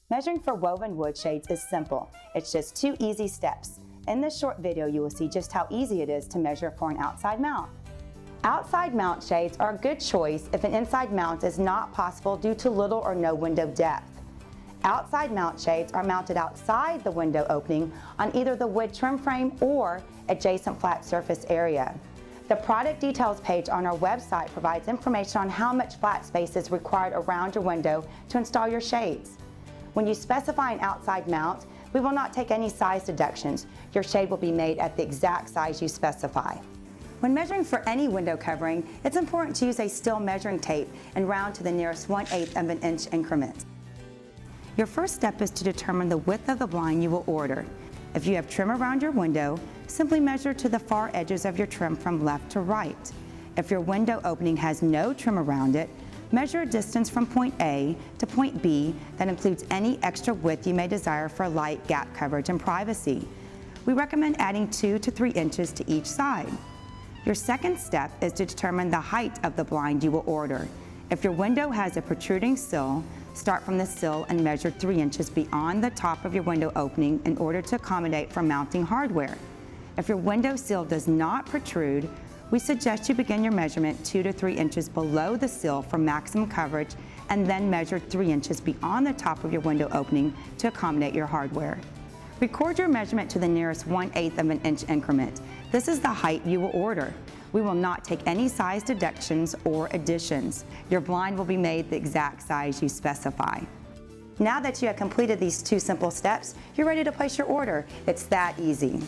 Measuring for woven wood shades is simple. It's just 2 easy steps. In this short video, you will see just how easy it is to measure for an outside mount. Outside mount shades are a good choice if an inside mount is not possible due to little or no window depth. Outside mount shades are mounted outside the window opening on either the wood trim frame or adjacent flat surface area. The product details page on our website provides information on how much flat space is required around your window to install your shades. When you specify an outside mount, we will not take any size deductions. Your shade will be made at the exact size you specify. When measuring for any window covering, it's important to use a steel measuring tape and round to the nearest 1/8 of an inch increment. Your first step is to determine the width of the blind you will order. If you have trim around your window, simply measure to the far edges of your trim from left to right. If your window opening has no trim around it, measure a distance from point A to point B that includes any extra width you may desire for light gap coverage and privacy. We recommend adding 2 to 3 inches to each side. Your second step is to determine the height of the blind you will order. If your window has a protruding sill, start from the sill and measure 3 inches beyond the top of your window opening in order to accommodate for mounting hardware. If your window sill does not protrude, we suggest you begin your measurement 2 to 3 inches below the sill for maximum coverage and then measure 3 inches beyond the top of your window opening to accommodate your hardware. Record your measurement to the nearest 1/8 of an inch increment. This is the height you will order. We will not take any size deductions or additions. Your blind will be made the exact size you specify. Now that you have completed these 2 simple steps, you're ready to place your order. It's that easy.